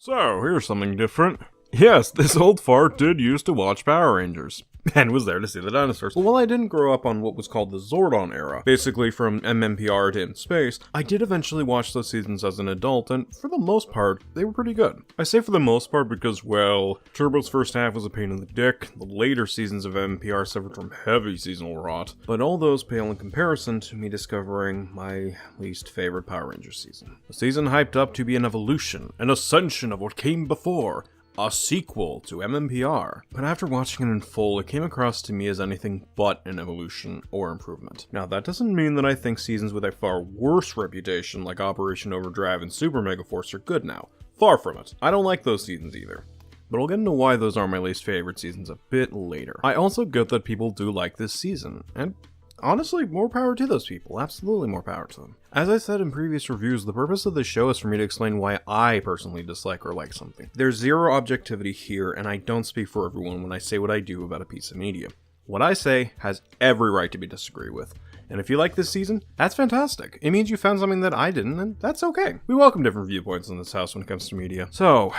So, here's something different. Yes, this old fart did used to watch Power Rangers, and was there to see the dinosaurs. But while I didn't grow up on what was called the Zordon era, basically from MMPR to In Space, I did eventually watch those seasons as an adult, and for the most part, they were pretty good. I say for the most part because, well, Turbo's first half was a pain in the dick, the later seasons of MMPR suffered from heavy seasonal rot, but all those pale in comparison to me discovering my least favorite Power Rangers season. A season hyped up to be an evolution, an ascension of what came before, a sequel to MMPR, but after watching it in full, it came across to me as anything but an evolution or improvement. Now, that doesn't mean that I think seasons with a far worse reputation like Operation Overdrive and Super Mega Force are good now. Far from it. I don't like those seasons either. But I'll get into why those are my least favorite seasons a bit later. I also get that people do like this season, and honestly, more power to those people. Absolutely more power to them. As I said in previous reviews, the purpose of this show is for me to explain why I personally dislike or like something. There's zero objectivity here, and I don't speak for everyone when I say what I do about a piece of media. What I say has every right to be disagreed with. And if you like this season, that's fantastic. It means you found something that I didn't, and that's okay. We welcome different viewpoints in this house when it comes to media. So,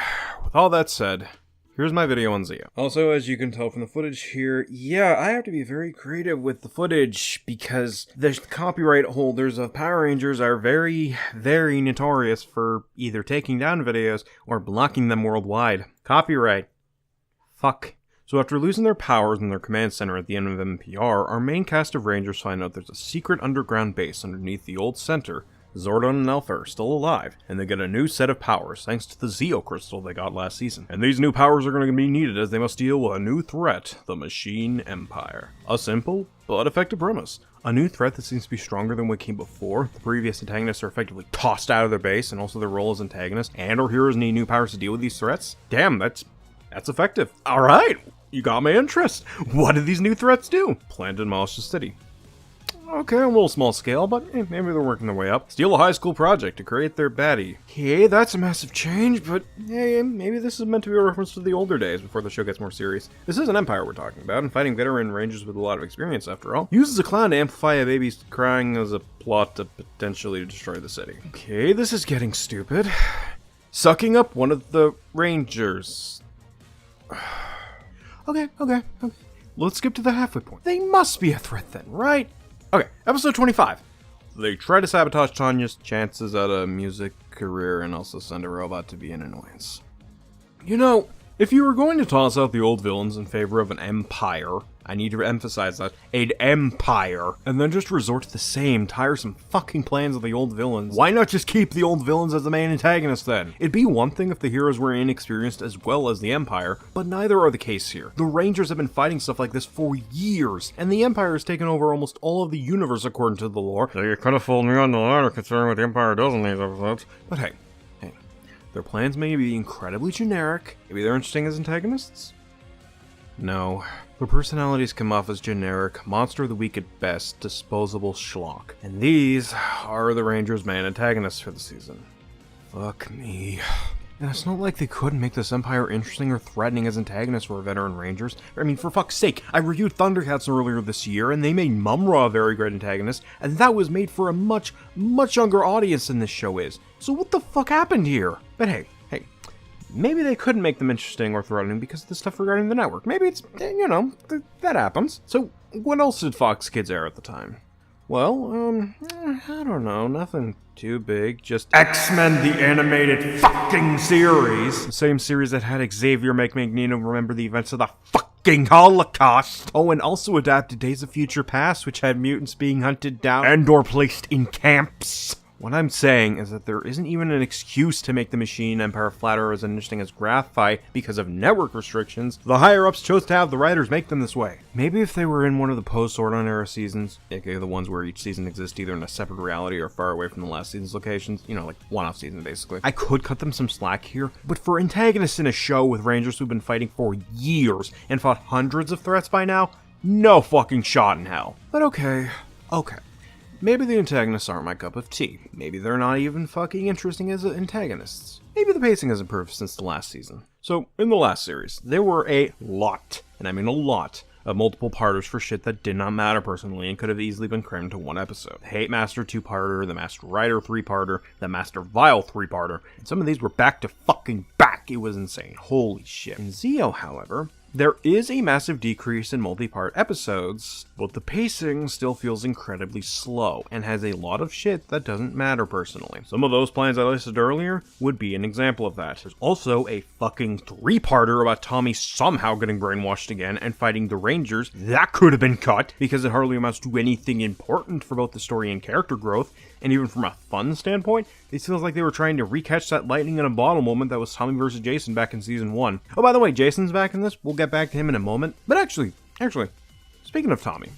with all that said, here's my video on Zeo. Also, as you can tell from the footage here, yeah, I have to be very creative with the footage because the copyright holders of Power Rangers are very, very notorious for either taking down videos or blocking them worldwide. Copyright. Fuck. So after losing their powers in their command center at the end of MPR, our main cast of Rangers find out there's a secret underground base underneath the old center. Zordon and Alpha are still alive, and they get a new set of powers thanks to the Zeo crystal they got last season. And these new powers are going to be needed as they must deal with a new threat, the Machine Empire. A simple, but effective premise. A new threat that seems to be stronger than what came before. The previous antagonists are effectively tossed out of their base, and also their role as antagonists, and our heroes need new powers to deal with these threats. Damn, that's effective. Alright, you got my interest. What do these new threats do? Plan to demolish the city. Okay, a little small scale, but maybe they're working their way up. Steal a high school project to create their baddie. Okay, that's a massive change, but hey, maybe this is meant to be a reference to the older days before the show gets more serious. This is an empire we're talking about, and fighting veteran rangers with a lot of experience after all. Uses a clown to amplify a baby crying as a plot to potentially destroy the city. Okay, this is getting stupid. Sucking up one of the rangers. Okay. Let's skip to the halfway point. They must be a threat then, right? Okay, episode 25. They try to sabotage Tanya's chances at a music career and also send a robot to be an annoyance. You know, if you were going to toss out the old villains in favor of an empire, I need to emphasize that, an empire, and then just resort to the same tiresome fucking plans of the old villains, why not just keep the old villains as the main antagonists then? It'd be one thing if the heroes were inexperienced as well as the empire, but neither are the case here. The Rangers have been fighting stuff like this for years, and the empire has taken over almost all of the universe according to the lore. So you could have fooled me on the ladder considering what the empire does in these episodes. But hey, their plans may be incredibly generic. Maybe they're interesting as antagonists? No. Their personalities come off as generic, monster of the week at best, disposable schlock. And these are the Rangers' main antagonists for the season. Fuck me. And it's not like they couldn't make this empire interesting or threatening as antagonists for veteran Rangers. I mean, for fuck's sake, I reviewed Thundercats earlier this year, and they made Mumra a very great antagonist, and that was made for a much, much younger audience than this show is. So what the fuck happened here? But hey, maybe they couldn't make them interesting or threatening because of the stuff regarding the network. Maybe it's, you know, that happens. So, what else did Fox Kids air at the time? Well, I don't know, nothing too big, just X-Men the Animated fucking series! The same series that had Xavier make Magneto remember the events of the fucking Holocaust! Oh, and also adapted Days of Future Past, which had mutants being hunted down and/or placed in camps. What I'm saying is that there isn't even an excuse to make the Machine Empire flatter as interesting as Graphite because of network restrictions. The higher-ups chose to have the writers make them this way. Maybe if they were in one of the post-Zordon era seasons, aka the ones where each season exists either in a separate reality or far away from the last season's locations, you know, like one-off season basically, I could cut them some slack here, but for antagonists in a show with Rangers who've been fighting for years and fought hundreds of threats by now, no fucking shot in hell. But okay. Maybe the antagonists aren't my cup of tea. Maybe they're not even fucking interesting as antagonists. Maybe the pacing has improved since the last season. So, in the last series, there were a lot, and I mean a lot, multiple parters for shit that did not matter personally and could have easily been crammed into one episode. The Hate Master 2-parter, the Master Rider 3-parter, the Master Vile 3-parter, and some of these were back to fucking back. It was insane. Holy shit. In Zeo, however, there is a massive decrease in multi-part episodes, but the pacing still feels incredibly slow and has a lot of shit that doesn't matter personally. Some of those plans I listed earlier would be an example of that. There's also a fucking 3-parter about Tommy somehow getting brainwashed again and fighting the Rangers. That could have been cut because it hardly amounts to anything important for both the story and character growth. And even from a fun standpoint, it feels like they were trying to recatch that lightning in a bottle moment that was Tommy versus Jason back in season 1. Oh, by the way, Jason's back in this. We'll get back to him in a moment. But actually, speaking of Tommy,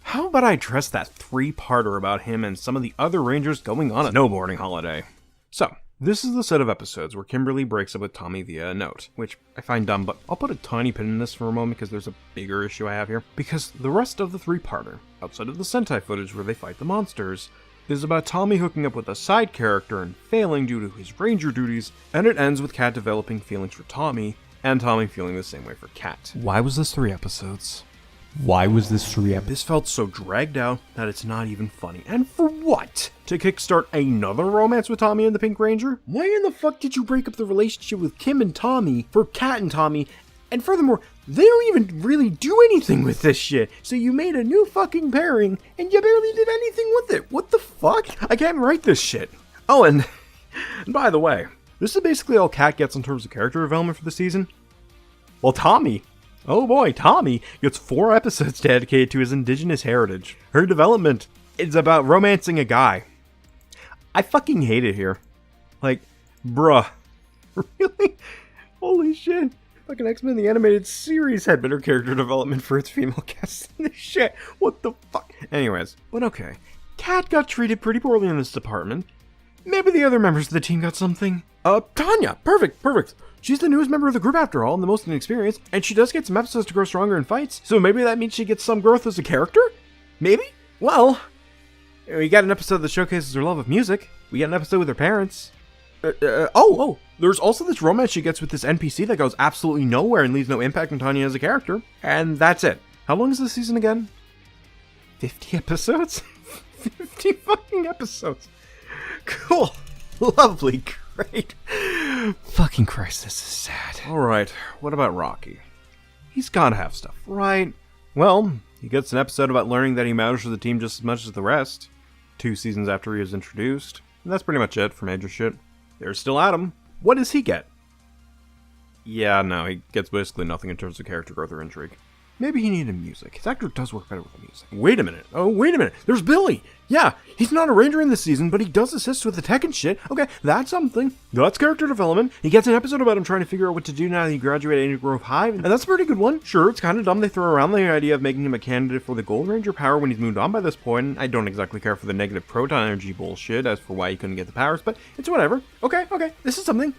how about I address that 3-parter about him and some of the other Rangers going on a snowboarding holiday? So, this is the set of episodes where Kimberly breaks up with Tommy via a note, which I find dumb, but I'll put a tiny pin in this for a moment because there's a bigger issue I have here. Because the rest of the 3-parter, outside of the Sentai footage where they fight the monsters, is about Tommy hooking up with a side character and failing due to his ranger duties, and it ends with Kat developing feelings for Tommy, and Tommy feeling the same way for Kat. Why was this 3 episodes? This felt so dragged out that it's not even funny. And for what? To kickstart another romance with Tommy and the Pink Ranger? Why in the fuck did you break up the relationship with Kim and Tommy for Kat and Tommy? And furthermore, they don't even really do anything with this shit. So you made a new fucking pairing, and you barely did anything with it. What the fuck? I can't write this shit. Oh, and by the way, this is basically all Kat gets in terms of character development for the season. Well, Tommy, oh boy, Tommy gets 4 episodes dedicated to his indigenous heritage. Her development is about romancing a guy. I fucking hate it here. Like, bruh. Really? Holy shit. Fucking X-Men the Animated Series had better character development for its female cast than this shit. What the fuck? Anyways, but okay. Kat got treated pretty poorly in this department. Maybe the other members of the team got something. Tanya! Perfect. She's the newest member of the group after all, and the most inexperienced, and she does get some episodes to grow stronger in fights, so maybe that means she gets some growth as a character? Maybe? Well, we got an episode that showcases her love of music. We got an episode with her parents. There's also this romance she gets with this NPC that goes absolutely nowhere and leaves no impact on Tanya as a character. And that's it. How long is this season again? 50 episodes? 50 fucking episodes. Cool. Lovely. Great. Fucking Christ, this is sad. Alright, what about Rocky? He's gotta have stuff, right? Well, he gets an episode about learning that he matters for the team just as much as the rest. 2 seasons after he was introduced. And that's pretty much it for major shit. There's still Adam. What does he get? Yeah, no, he gets basically nothing in terms of character growth or intrigue. Maybe he needed music. His actor does work better with music. Wait a minute. There's Billy. Yeah, he's not a ranger in this season, but he does assist with the tech and shit. Okay, that's something. That's character development. He gets an episode about him trying to figure out what to do now that he graduated Angel Grove High, and that's a pretty good one. Sure, it's kind of dumb they throw around the idea of making him a candidate for the Gold Ranger power when he's moved on by this point. I don't exactly care for the negative proton energy bullshit as for why he couldn't get the powers, but it's whatever. Okay, this is something.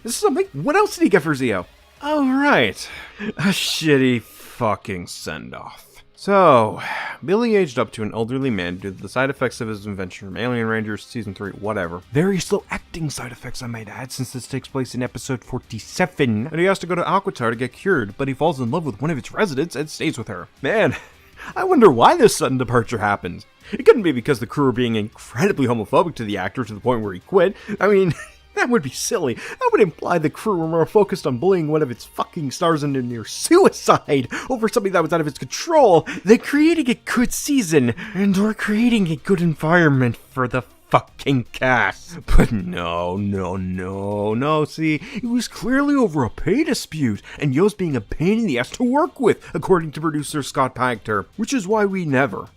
What else did he get for Zeo? Oh, right. A shitty fucking send-off. So, Billy aged up to an elderly man due to the side effects of his invention from Alien Rangers Season 3, whatever. Very slow acting side effects, I might add, since this takes place in episode 47. And he has to go to Aquatar to get cured, but he falls in love with one of its residents and stays with her. Man, I wonder why this sudden departure happened. It couldn't be because the crew were being incredibly homophobic to the actor to the point where he quit. I mean, that would be silly. That would imply the crew were more focused on bullying one of its fucking stars into near suicide over something that was out of its control than creating a good season and/or creating a good environment for the fucking cast. But no, see, it was clearly over a pay dispute, and Yo's being a pain in the ass to work with, according to producer Scott Pagter, which is why we never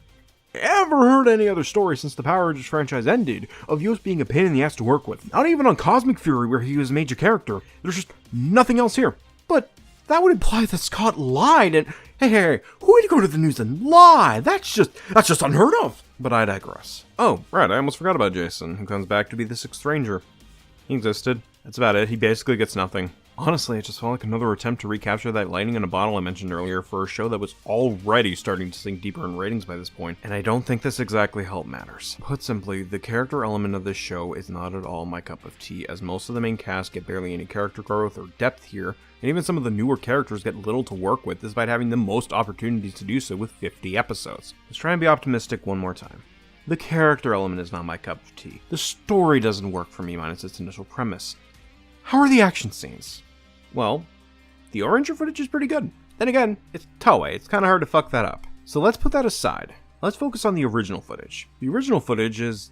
ever heard any other story since the Power Rangers franchise ended of Yost being a pain in the ass to work with. Not even on Cosmic Fury where he was a major character. There's just nothing else here. But that would imply that Scott lied and hey, who would go to the news and lie? That's just unheard of. But I digress. Oh, right, I almost forgot about Jason, who comes back to be the 6th Ranger. He existed. That's about it. He basically gets nothing. Honestly, it just felt like another attempt to recapture that lightning in a bottle I mentioned earlier for a show that was already starting to sink deeper in ratings by this point, and I don't think this exactly helped matters. Put simply, the character element of this show is not at all my cup of tea, as most of the main cast get barely any character growth or depth here, and even some of the newer characters get little to work with despite having the most opportunities to do so with 50 episodes. Let's try and be optimistic one more time. The character element is not my cup of tea. The story doesn't work for me minus its initial premise. How are the action scenes? Well, the Ranger footage is pretty good. Then again, it's Toei, it's kinda hard to fuck that up. So let's put that aside. Let's focus on the original footage. The original footage is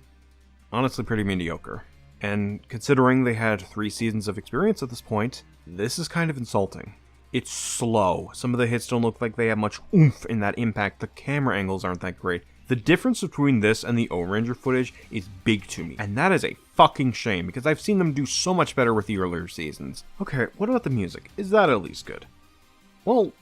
honestly pretty mediocre. And considering they had 3 seasons of experience at this point, this is kind of insulting. It's slow. Some of the hits don't look like they have much oomph in that impact. The camera angles aren't that great. The difference between this and the O-Ranger footage is big to me, and that is a fucking shame, because I've seen them do so much better with the earlier seasons. Okay, what about the music? Is that at least good? Well,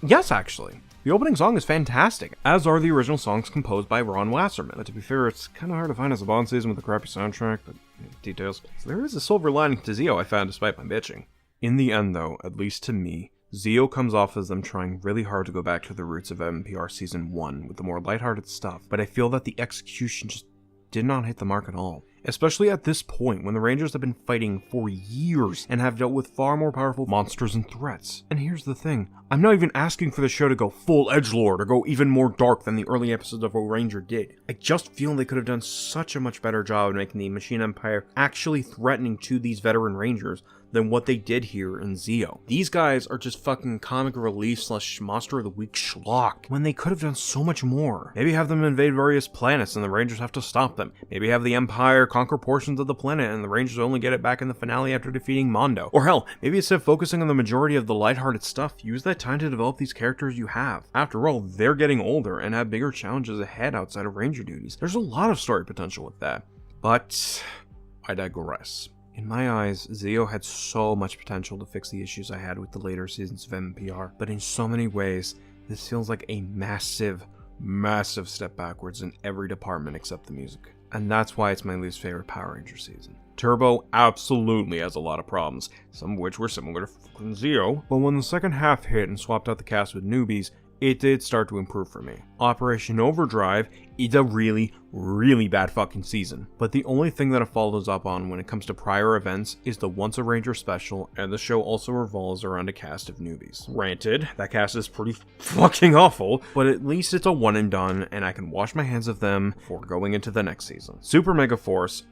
yes actually. The opening song is fantastic, as are the original songs composed by Ron Wasserman. But to be fair, it's kinda hard to find as a Bond season with a crappy soundtrack, but details. So there is a silver lining to Zeo I found despite my bitching. In the end though, at least to me, Zeo comes off as them trying really hard to go back to the roots of MMPR Season 1 with the more lighthearted stuff, but I feel that the execution just did not hit the mark at all. Especially at this point, when the Rangers have been fighting for years and have dealt with far more powerful monsters and threats. And here's the thing, I'm not even asking for the show to go full edgelord or go even more dark than the early episodes of O-Ranger did. I just feel they could have done such a much better job of making the Machine Empire actually threatening to these veteran Rangers than what they did here in Zeo. These guys are just fucking comic relief / monster of the week schlock, when they could have done so much more. Maybe have them invade various planets and the Rangers have to stop them. Maybe have the Empire conquer portions of the planet and the Rangers only get it back in the finale after defeating Mondo. Or hell, maybe instead of focusing on the majority of the lighthearted stuff, use that time to develop these characters you have. After all, they're getting older and have bigger challenges ahead outside of Ranger duties. There's a lot of story potential with that. But I digress. In my eyes, Zeo had so much potential to fix the issues I had with the later seasons of MMPR, but in so many ways, this feels like a massive step backwards in every department except the music. And that's why it's my least favorite Power Rangers season. Turbo absolutely has a lot of problems, some of which were similar to fucking Zeo, but when the second half hit and swapped out the cast with newbies, it did start to improve for me. Operation Overdrive is a really bad fucking season, but the only thing that it follows up on when it comes to prior events is the Once a Ranger special, and the show also revolves around a cast of newbies. Granted, that cast is pretty fucking awful, but at least it's a one and done, and I can wash my hands of them before going into the next season. Super Mega Force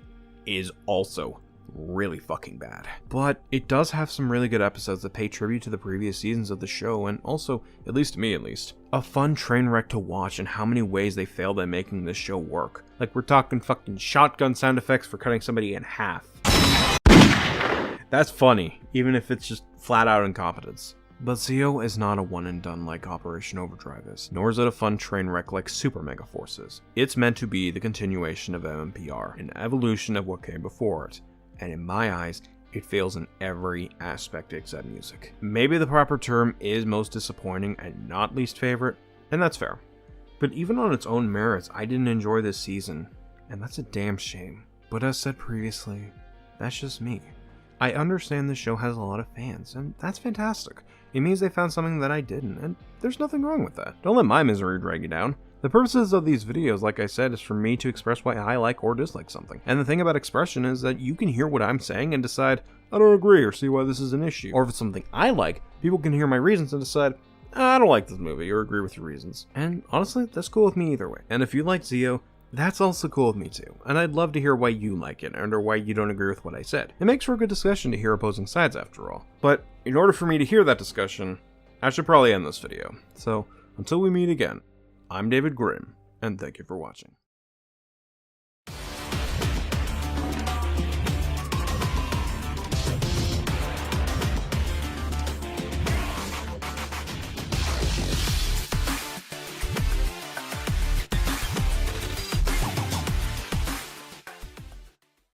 is also really fucking bad, but it does have some really good episodes that pay tribute to the previous seasons of the show, and also, at least to me at least, a fun train wreck to watch in how many ways they failed at making this show work. Like, we're talking fucking shotgun sound effects for cutting somebody in half. That's funny, even if it's just flat out incompetence. But Zeo is not a one and done like Operation Overdrive is, nor is it a fun train wreck like Super Mega Force is. It's meant to be the continuation of MMPR, an evolution of what came before it. And in my eyes, it fails in every aspect except music. Maybe the proper term is most disappointing and not least favorite, and that's fair. But even on its own merits, I didn't enjoy this season, and that's a damn shame. But as said previously, that's just me. I understand this show has a lot of fans, and that's fantastic. It means they found something that I didn't, and there's nothing wrong with that. Don't let my misery drag you down. The purposes of these videos, like I said, is for me to express why I like or dislike something. And the thing about expression is that you can hear what I'm saying and decide, I don't agree or see why this is an issue. Or if it's something I like, people can hear my reasons and decide, I don't like this movie or agree with your reasons. And honestly, that's cool with me either way. And if you like Zeo, that's also cool with me too. And I'd love to hear why you like it and or why you don't agree with what I said. It makes for a good discussion to hear opposing sides after all. But in order for me to hear that discussion, I should probably end this video. So until we meet again, I'm David Grimm, and thank you for watching.